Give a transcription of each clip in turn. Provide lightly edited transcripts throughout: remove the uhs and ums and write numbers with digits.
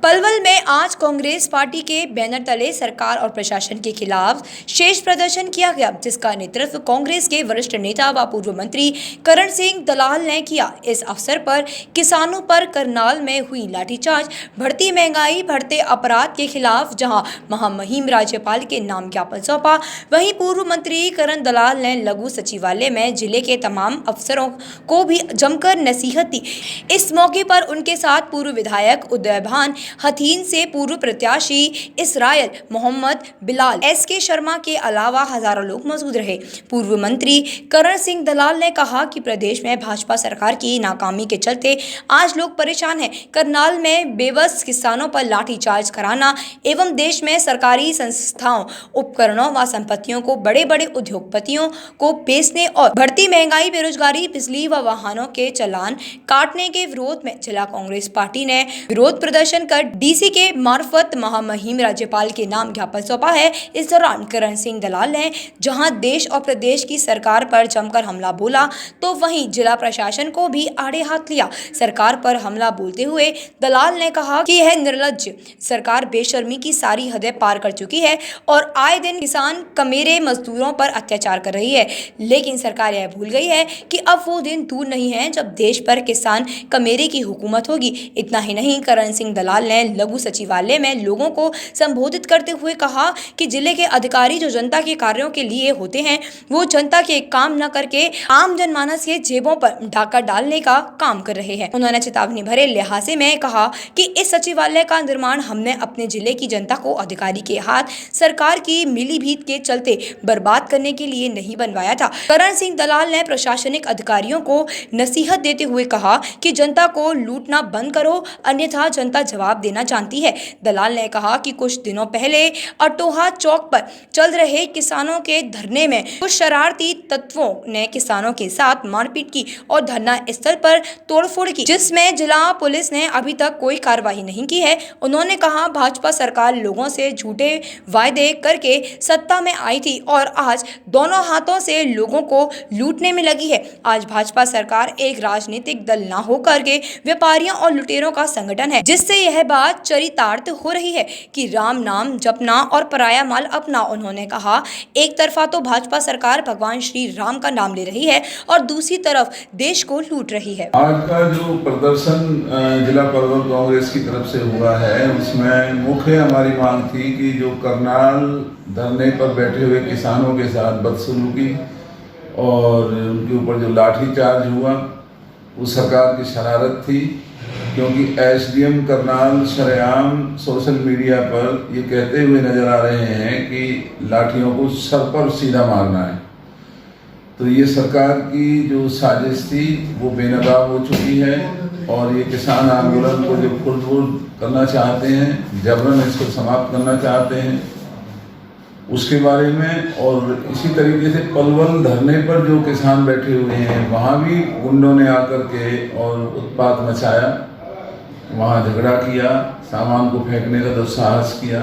पलवल में आज कांग्रेस पार्टी के बैनर तले सरकार और प्रशासन के खिलाफ शेष प्रदर्शन किया गया, जिसका नेतृत्व कांग्रेस के वरिष्ठ नेता व पूर्व मंत्री करण सिंह दलाल ने किया। इस अवसर पर किसानों पर करनाल में हुई लाठीचार्ज, बढ़ती महंगाई, बढ़ते अपराध के खिलाफ जहां महामहिम राज्यपाल के नाम ज्ञापन सौंपा, वहीं पूर्व मंत्री करण दलाल ने लघु सचिवालय में जिले के तमाम अफसरों को भी जमकर नसीहत दी। इस मौके पर उनके साथ पूर्व विधायक उदयभान हथीन से पूर्व प्रत्याशी इसराइल मोहम्मद, बिलाल, एस.के. शर्मा के अलावा हजारों लोग मौजूद रहे। पूर्व मंत्री करण सिंह दलाल ने कहा कि प्रदेश में भाजपा सरकार की नाकामी के चलते आज लोग परेशान हैं। करनाल में बेबस किसानों पर लाठीचार्ज कराना एवं देश में सरकारी संस्थाओं, उपकरणों व संपत्तियों को बड़े बड़े उद्योगपतियों को बेचने और बढ़ती महंगाई, बेरोजगारी, बिजली व वाहनों के चालान काटने के विरोध में जिला कांग्रेस पार्टी ने विरोध प्रदर्शन कर डीसी के मार्फत महामहिम राज्यपाल के नाम ज्ञापन सौंपा है। इस दौरान करण सिंह दलाल ने जहां देश और प्रदेश की सरकार पर जमकर हमला बोला, तो वहीं जिला प्रशासन को भी आड़े हाथ लिया। सरकार पर हमला बोलते हुए दलाल ने कहा कि यह निर्लज्ज सरकार बेशर्मी की सारी हदें पार कर चुकी है और आए दिन किसान कमेरे मजदूरों पर अत्याचार कर रही है। लेकिन सरकार यह भूल गई है कि अब वो दिन दूर नहीं है जब देश पर किसान कमेरे की हुकूमत होगी। इतना ही नहीं, करण सिंह दलाल ने लघु सचिवालय में लोगों को संबोधित करते हुए कहा कि जिले के अधिकारी जो जनता के कार्यों के लिए होते हैं, वो जनता के काम न करके आम जनमानस के जेबों पर डाका डालने का काम कर रहे हैं। उन्होंने चेतावनी भरे लिहाजे में कहा कि इस सचिवालय का निर्माण हमने अपने जिले की जनता को अधिकारी के हाथ सरकार की मिलीभीत के चलते बर्बाद करने के लिए नहीं बनवाया था। करण सिंह दलाल ने प्रशासनिक अधिकारियों को नसीहत देते हुए कहा कि जनता को लूटना बंद करो, अन्यथा जनता जवाब देना जानती है। दलाल ने कहा कि कुछ दिनों पहले अटोहा चौक पर चल रहे किसानों के धरने में कुछ शरारती तत्वों ने किसानों के साथ मारपीट की और धरना स्थल पर तोड़फोड़ की, जिसमें जिला पुलिस ने अभी तक कोई कार्रवाई नहीं की है। उन्होंने कहा भाजपा सरकार लोगों से झूठे वायदे करके सत्ता में आई थी और आज दोनों हाथों से लोगों को लूटने में लगी है। आज भाजपा सरकार एक राजनीतिक दल न होकर के व्यापारियों और लुटेरों का संगठन है, जिससे यह बात चरितार्थ हो रही है कि राम नाम जपना और पराया माल अपना। उन्होंने कहा एक तरफा तो भाजपा सरकार भगवान श्री राम का नाम ले रही है और दूसरी तरफ देश को लूट रही है। आज का जो प्रदर्शन जिला पलवल कांग्रेस की तरफ से हुआ है, उसमें मुख्य हमारी मांग थी कि जो करनाल धरने पर बैठे हुए किसानों के साथ बदसलूकी और उनके ऊपर जो लाठीचार्ज हुआ, वो सरकार की शरारत थी। क्योंकि एसडीएम करनाल शरेआम सोशल मीडिया पर ये कहते हुए नजर आ रहे हैं कि लाठियों को सर पर सीधा मारना है। तो ये सरकार की जो साजिश थी वो बेनकाब हो चुकी है और ये किसान आंदोलन को जो खुर्द करना चाहते हैं, जबरन इसको समाप्त करना चाहते हैं, उसके बारे में। और इसी तरीके से पलवल धरने पर जो किसान बैठे हुए हैं, वहाँ भी गुंडों ने आकर के और उत्पात मचाया, वहाँ झगड़ा किया, सामान को फेंकने का दुस्साहस किया।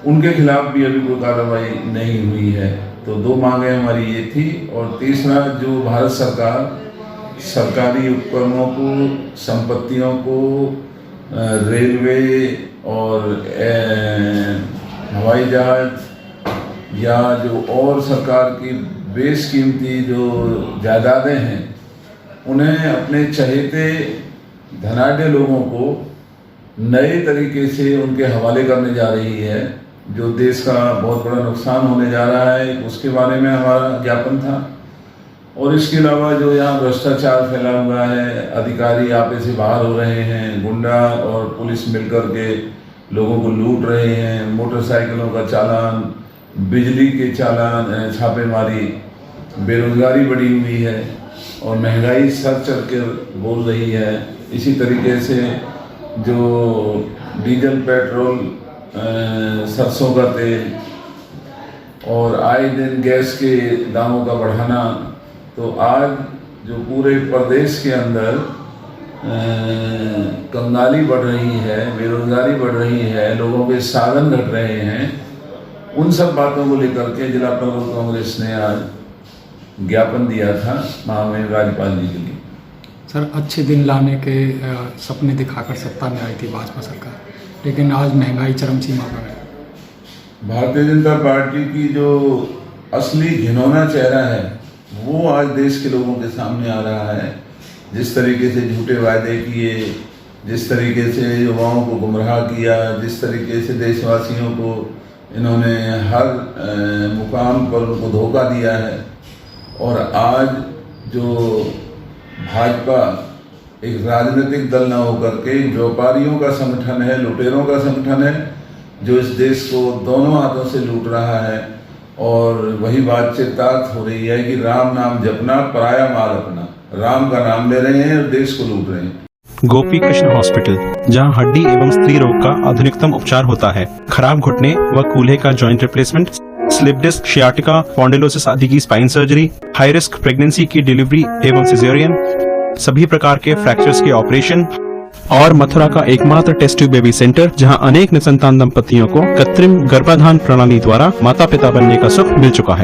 उनके खिलाफ भी अभी कोई कार्रवाई नहीं हुई है। तो दो मांगें हमारी ये थी। और तीसरा, जो भारत सरकार सरकारी उपकरणों को, संपत्तियों को, रेलवे और हवाई जहाज या जो और सरकार की बेशकीमती जो जायदादें हैं, उन्हें अपने चहेते धनाढ्य लोगों को नए तरीके से उनके हवाले करने जा रही है, जो देश का बहुत बड़ा नुकसान होने जा रहा है। उसके बारे में हमारा ज्ञापन था। और इसके अलावा जो यहाँ भ्रष्टाचार फैला हुआ है, अधिकारी आपे से बाहर हो रहे हैं, गुंडा और पुलिस मिलकर के लोगों को लूट रहे हैं, मोटरसाइकिलों का चालान, बिजली के चालान, छापेमारी, बेरोजगारी बढ़ी हुई है और महंगाई सर चढ़ कर बोल रही है। इसी तरीके से जो डीजल, पेट्रोल, सरसों का तेल और आए दिन गैस के दामों का बढ़ाना, तो आज जो पूरे प्रदेश के अंदर कंगाली बढ़ रही है, बेरोजगारी बढ़ रही है, लोगों के साधन घट रहे हैं, उन सब बातों को लेकर के जिला पलवल कांग्रेस ने आज ज्ञापन दिया था महामहिम राज्यपाल जी के लिए। सर अच्छे दिन लाने के सपने दिखाकर सत्ता में आई थी भाजपा सरकार, लेकिन आज महंगाई चरम सीमा पर है। भारतीय जनता पार्टी की जो असली घिनौना चेहरा है वो आज देश के लोगों के सामने आ रहा है। जिस तरीके से झूठे वायदे किए, जिस तरीके से युवाओं को गुमराह किया, जिस तरीके से देशवासियों को इन्होंने हर मुकाम पर उनको धोखा दिया है, और आज जो भाजपा एक राजनीतिक दल न होकर के व्यापारियों का संगठन है, लुटेरों का संगठन है, जो इस देश को दोनों हाथों से लूट रहा है। और वही बात चितार्थ हो रही है कि राम नाम जपना पराया माल अपना, राम का नाम ले रहे हैं और देश को लूट रहे हैं। गोपी कृष्ण हॉस्पिटल, जहां हड्डी एवं स्त्री रोग का आधुनिकतम उपचार होता है। खराब घुटने व कूल्हे का joint replacement, slip disc, sciatica, spondylosis आदि की spine surgery, high risk pregnancy की डिलीवरी एवं सिजेरियन, सभी प्रकार के फ्रैक्चर्स के ऑपरेशन, और मथुरा का एकमात्र टेस्ट ट्यूब बेबी सेंटर, जहां अनेक निसंतान दंपतियों को कृत्रिम गर्भाधान प्रणाली द्वारा माता पिता बनने का सुख मिल चुका है।